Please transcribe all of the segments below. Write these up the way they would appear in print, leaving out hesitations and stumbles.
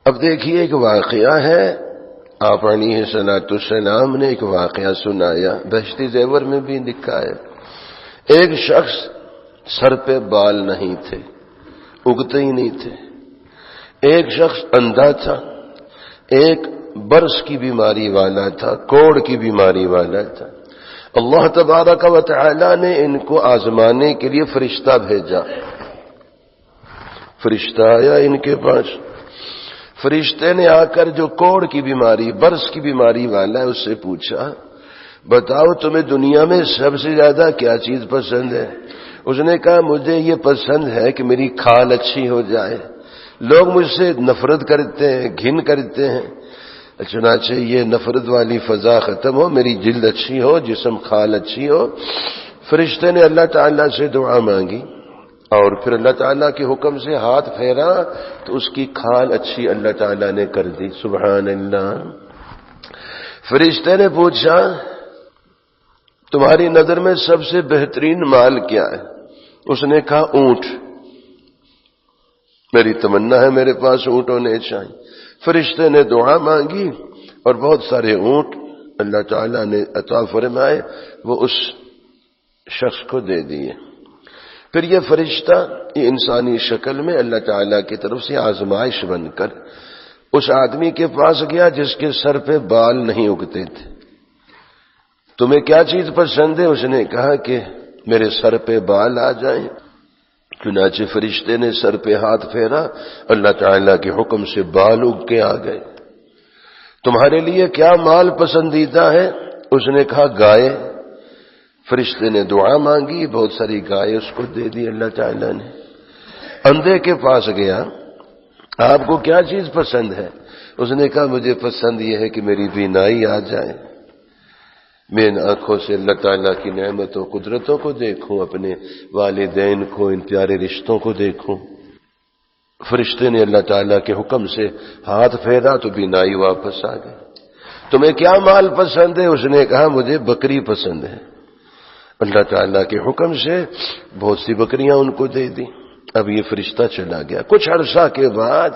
اب دیکھیے ایک واقعہ ہے، آپ علیہ الصلوۃ والسلام نے ایک واقعہ سنایا، بہشتی زیور میں بھی لکھا ہے۔ ایک شخص سر پہ بال نہیں تھے، اگتے ہی نہیں تھے۔ ایک شخص اندھا تھا، ایک برس کی بیماری والا تھا، کوڑ کی بیماری والا تھا۔ اللہ تبارک و تعالی نے ان کو آزمانے کے لیے فرشتہ بھیجا۔ فرشتہ آیا ان کے پاس، فرشتے نے آ کر جو کوڑ کی بیماری، برس کی بیماری والا ہے، اس سے پوچھا بتاؤ تمہیں دنیا میں سب سے زیادہ کیا چیز پسند ہے؟ اس نے کہا مجھے یہ پسند ہے کہ میری کھال اچھی ہو جائے، لوگ مجھ سے نفرت کرتے ہیں، گھن کرتے ہیں، چنانچہ یہ نفرت والی فضا ختم ہو، میری جلد اچھی ہو، جسم کھال اچھی ہو۔ فرشتے نے اللہ تعالیٰ سے دعا مانگی اور پھر اللہ تعالیٰ کے حکم سے ہاتھ پھیرا تو اس کی کھال اچھی اللہ تعالیٰ نے کر دی۔ سبحان اللہ۔ فرشتے نے پوچھا تمہاری نظر میں سب سے بہترین مال کیا ہے؟ اس نے کہا اونٹ، میری تمنا ہے میرے پاس اونٹ ہونے چاہیے۔ فرشتے نے دعا مانگی اور بہت سارے اونٹ اللہ تعالیٰ نے عطا فرمائے، وہ اس شخص کو دے دیے۔ پھر یہ فرشتہ یہ انسانی شکل میں اللہ تعالیٰ کی طرف سے آزمائش بن کر اس آدمی کے پاس گیا جس کے سر پہ بال نہیں اگتے تھے۔ تمہیں کیا چیز پسند ہے؟ اس نے کہا کہ میرے سر پہ بال آ جائیں۔ چنانچہ فرشتے نے سر پہ ہاتھ پھیرا، اللہ تعالیٰ کے حکم سے بال اگ کے آ گئے۔ تمہارے لیے کیا مال پسندیدہ ہے؟ اس نے کہا گائے۔ فرشتے نے دعا مانگی، بہت ساری گائے اس کو دے دی اللہ تعالیٰ نے۔ اندھے کے پاس گیا، آپ کو کیا چیز پسند ہے؟ اس نے کہا مجھے پسند یہ ہے کہ میری بینائی آ جائے، میں ان آنکھوں سے اللہ تعالیٰ کی نعمتوں قدرتوں کو دیکھوں، اپنے والدین کو، ان پیارے رشتوں کو دیکھوں۔ فرشتے نے اللہ تعالیٰ کے حکم سے ہاتھ پھیرا تو بینائی واپس آ گئی۔ تمہیں کیا مال پسند ہے؟ اس نے کہا مجھے بکری پسند ہے۔ اللہ تعالیٰ کے حکم سے بہت سی بکریاں ان کو دے دی۔ اب یہ فرشتہ چلا گیا۔ کچھ عرصہ کے بعد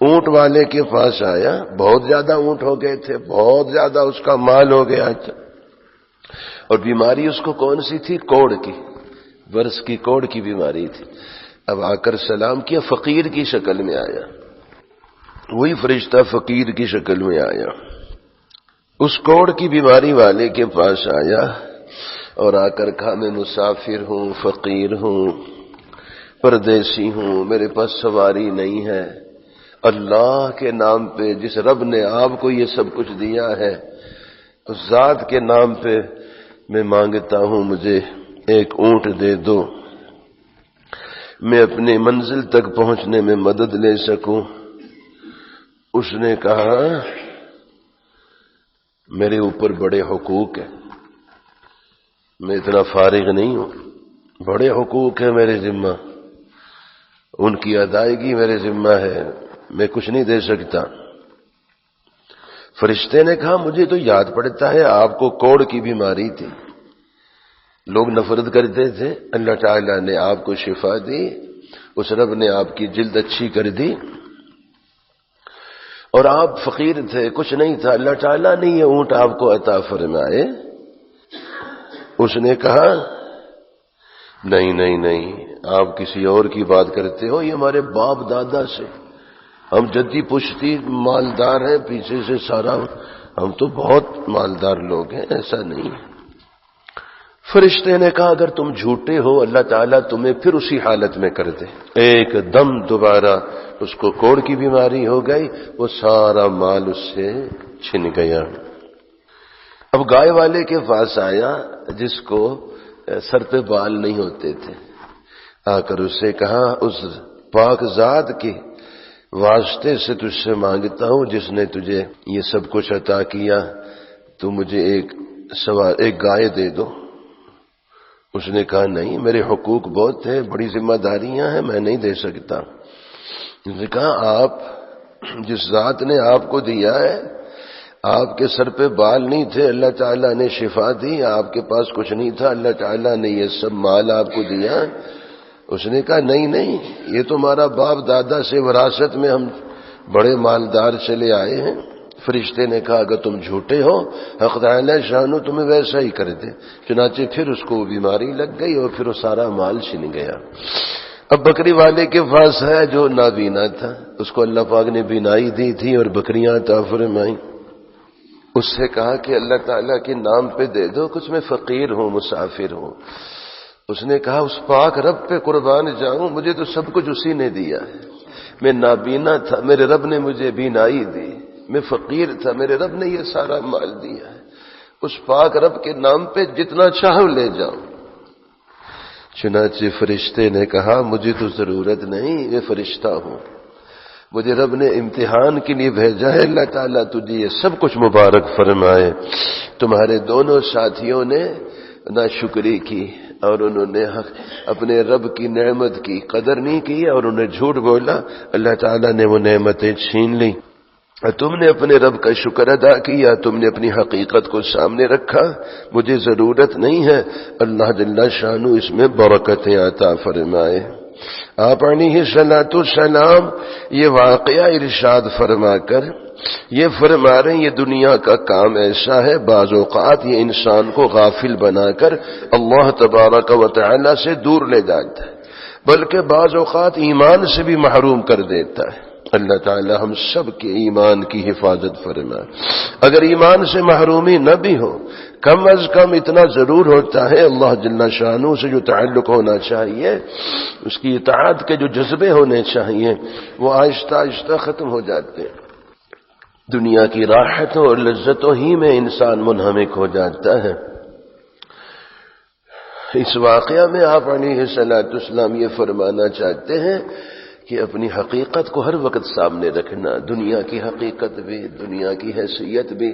اونٹ والے کے پاس آیا، بہت زیادہ اونٹ ہو گئے تھے، بہت زیادہ اس کا مال ہو گیا تھا، اور بیماری اس کو کون سی تھی؟ کوڑ کی، برس کی کوڑ کی بیماری تھی۔ اب آ کر سلام کیا، فقیر کی شکل میں آیا، وہی فرشتہ فقیر کی شکل میں آیا، اس کوڑ کی بیماری والے کے پاس آیا اور آ کر کہا میں مسافر ہوں، فقیر ہوں، پردیسی ہوں، میرے پاس سواری نہیں ہے، اللہ کے نام پہ، جس رب نے آپ کو یہ سب کچھ دیا ہے، اس ذات کے نام پہ میں مانگتا ہوں مجھے ایک اونٹ دے دو، میں اپنی منزل تک پہنچنے میں مدد لے سکوں۔ اس نے کہا میرے اوپر بڑے حقوق ہیں، میں اتنا فارغ نہیں ہوں، بڑے حقوق ہیں میرے ذمہ، ان کی ادائیگی میرے ذمہ ہے، میں کچھ نہیں دے سکتا۔ فرشتے نے کہا مجھے تو یاد پڑتا ہے آپ کو کوڑ کی بیماری تھی، لوگ نفرت کرتے تھے، اللہ تعالیٰ نے آپ کو شفا دی، اس رب نے آپ کی جلد اچھی کر دی، اور آپ فقیر تھے، کچھ نہیں تھا، اللہ تعالیٰ نے یہ اونٹ آپ کو عطا فرمائے۔ اس نے کہا نہیں نہیں نہیں، آپ کسی اور کی بات کرتے ہو، یہ ہمارے باپ دادا سے، ہم جدی پشتی مالدار ہیں، پیچھے سے سارا، ہم تو بہت مالدار لوگ ہیں، ایسا نہیں۔ فرشتے نے کہا اگر تم جھوٹے ہو اللہ تعالیٰ تمہیں پھر اسی حالت میں کر دے۔ ایک دم دوبارہ اس کو کوڑ کی بیماری ہو گئی، وہ سارا مال اس سے چھن گیا۔ اب گائے والے کے پاس آیا جس کو سر پہ بال نہیں ہوتے تھے، آ کر اس سے کہا اس پاک ذات کے واسطے سے تجھ سے مانگتا ہوں جس نے تجھے یہ سب کچھ عطا کیا، تو مجھے ایک گائے دے دو۔ اس نے کہا نہیں، میرے حقوق بہت ہیں، بڑی ذمہ داریاں ہیں، میں نہیں دے سکتا۔ اس نے کہا آپ جس ذات نے آپ کو دیا ہے، آپ کے سر پہ بال نہیں تھے، اللہ تعالیٰ نے شفا دی، آپ کے پاس کچھ نہیں تھا، اللہ تعالیٰ نے یہ سب مال آپ کو دیا۔ اس نے کہا نہیں نہیں، یہ تو ہمارا باپ دادا سے وراثت میں ہم بڑے مالدار چلے آئے ہیں. فرشتے نے کہا اگر تم جھوٹے ہو حق تعالی شانو تمہیں ویسا ہی کر دے. چنانچہ پھر اس کو بیماری لگ گئی اور پھر وہ سارا مال چھن گیا. اب بکری والے کے پاس ہے جو نابینا تھا، اس کو اللہ پاک نے بینائی دی تھی اور بکریاں عطا فرمائیں. اس سے کہا کہ اللہ تعالیٰ کے نام پہ دے دو، کچھ میں فقیر ہوں مسافر ہوں. اس نے کہا اس پاک رب پہ قربان جاؤں، مجھے تو سب کچھ اسی نے دیا ہے. میں نابینا تھا، میرے رب نے مجھے بینائی دی. میں فقیر تھا، میرے رب نے یہ سارا مال دیا ہے. اس پاک رب کے نام پہ جتنا چاہو لے جاؤ. چنانچہ فرشتے نے کہا مجھے تو ضرورت نہیں، میں فرشتہ ہوں، مجھے رب نے امتحان کے لیے بھیجا ہے. اللہ تعالیٰ تجھے یہ سب کچھ مبارک فرمائے. تمہارے دونوں ساتھیوں نے ناشکری کی اور انہوں نے اپنے رب کی نعمت کی قدر نہیں کی اور انہیں جھوٹ بولا. اللہ تعالیٰ نے وہ نعمتیں چھین لی. تم نے اپنے رب کا شکر ادا کیا، تم نے اپنی حقیقت کو سامنے رکھا. مجھے ضرورت نہیں ہے. اللہ جل شانہ اس میں برکتیں عطا فرمائے. آپ علیہ الصلوۃ والسلام یہ واقعہ ارشاد فرما کر یہ فرما رہے ہیں یہ دنیا کا کام ایسا ہے بعض اوقات یہ انسان کو غافل بنا کر اللہ تبارک و تعالی سے دور لے جاتا ہے، بلکہ بعض اوقات ایمان سے بھی محروم کر دیتا ہے. اللہ تعالی ہم سب کے ایمان کی حفاظت فرمائے. اگر ایمان سے محرومی نہ بھی ہو، کم از کم اتنا ضرور ہوتا ہے اللہ جل شانہ سے جو تعلق ہونا چاہیے، اس کی اطاعت کے جو جذبے ہونے چاہیے وہ آہستہ آہستہ ختم ہو جاتے ہیں. دنیا کی راحتوں اور لذتوں ہی میں انسان منہمک ہو جاتا ہے. اس واقعہ میں آپ علیہ الصلوۃ والسلام یہ فرمانا چاہتے ہیں کہ اپنی حقیقت کو ہر وقت سامنے رکھنا، دنیا کی حقیقت بھی، دنیا کی حیثیت بھی،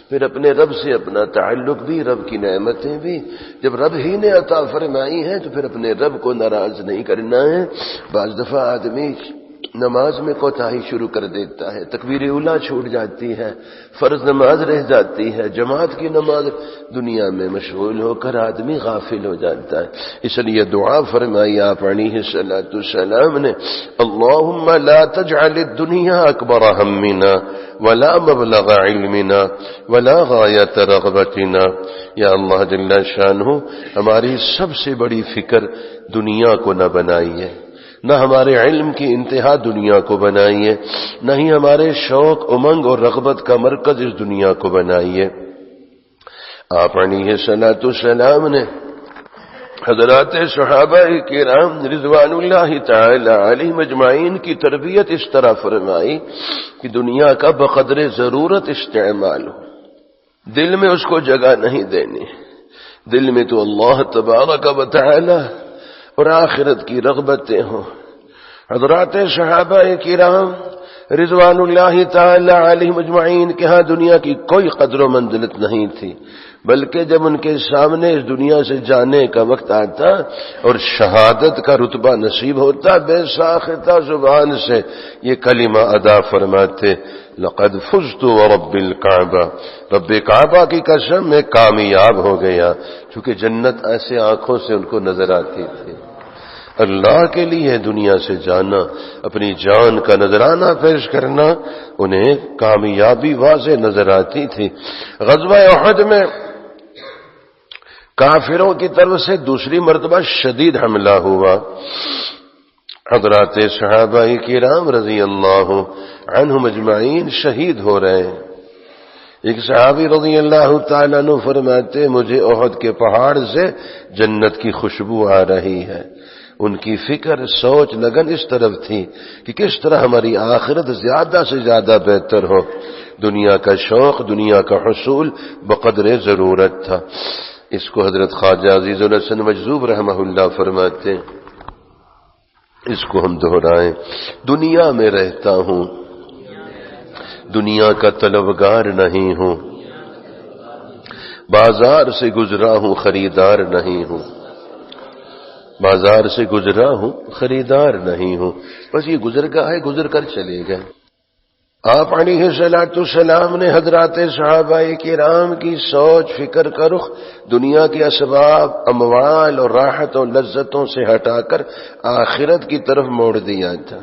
پھر اپنے رب سے اپنا تعلق بھی، رب کی نعمتیں بھی. جب رب ہی نے عطا فرمائی ہیں تو پھر اپنے رب کو ناراض نہیں کرنا ہے. بعض دفعہ آدمی نماز میں کوتاہی شروع کر دیتا ہے، تکبیر اولیٰ چھوٹ جاتی ہے، فرض نماز رہ جاتی ہے، جماعت کی نماز، دنیا میں مشغول ہو کر آدمی غافل ہو جاتا ہے. اس لیے دعا فرمائی آپ علیہ الصلوۃ والسلام نے اللہم لا تجعل الدنیا اکبر ہمنا ولا مبلغ علمنا ولا غایت رغبتنا. یا اللہ جل شانہ ہماری سب سے بڑی فکر دنیا کو نہ بنائیے، نہ ہمارے علم کی انتہا دنیا کو بنائیے، نہ ہی ہمارے شوق امنگ اور رغبت کا مرکز اس دنیا کو بنائیے. آپ علیہ الصلوۃ والسلام نے حضرات صحابہ کرام رضوان اللہ تعالی علیہم اجمعین کی تربیت اس طرح فرمائی کہ دنیا کا بقدر ضرورت استعمال ہو، دل میں اس کو جگہ نہیں دینی. دل میں تو اللہ تبارک و تعالی اور آخرت کی رغبتیں ہوں. حضرات صحابہ کرام رضوان اللہ تعالی علیہم اجمعین کے ہاں دنیا کی کوئی قدر و منزلت نہیں تھی، بلکہ جب ان کے سامنے اس دنیا سے جانے کا وقت آتا اور شہادت کا رتبہ نصیب ہوتا، بے ساختہ زبان سے یہ کلمہ ادا فرماتے لقد فزت ورب الکعبہ، رب کعبہ کی قسم میں کامیاب ہو گیا. چونکہ جنت ایسے آنکھوں سے ان کو نظر آتی تھی. اللہ کے لیے دنیا سے جانا، اپنی جان کا نذرانہ پیش کرنا انہیں کامیابی واضح نظر آتی تھی. غزوہ احد میں کافروں کی طرف سے دوسری مرتبہ شدید حملہ ہوا. حضرات صحابہ کرام رضی اللہ عنہم اجمعین شہید ہو رہے ہیں. ایک صحابی رضی اللہ تعالیٰ عنہ فرماتے مجھے احد کے پہاڑ سے جنت کی خوشبو آ رہی ہے. ان کی فکر سوچ لگن اس طرف تھی کہ کس طرح ہماری آخرت زیادہ سے زیادہ بہتر ہو. دنیا کا شوق، دنیا کا حصول بقدر ضرورت تھا. اس کو حضرت خواجہ عزیز الحسن مجذوب رحمہ اللہ فرماتے ہیں، اس کو ہم دہرائیں. دنیا میں رہتا ہوں، دنیا کا طلبگار نہیں ہوں، بازار سے گزرا ہوں خریدار نہیں ہوں، بازار سے گزرا ہوں خریدار نہیں ہوں. بس یہ گزر گیا ہے، گزر کر چلے گئے. آپ علیہ الصلوۃ والسلام نے حضرات صحابہ کرام کی سوچ فکر کا رخ دنیا کے اسباب، اموال اور راحت اور لذتوں سے ہٹا کر آخرت کی طرف موڑ دیا تھا.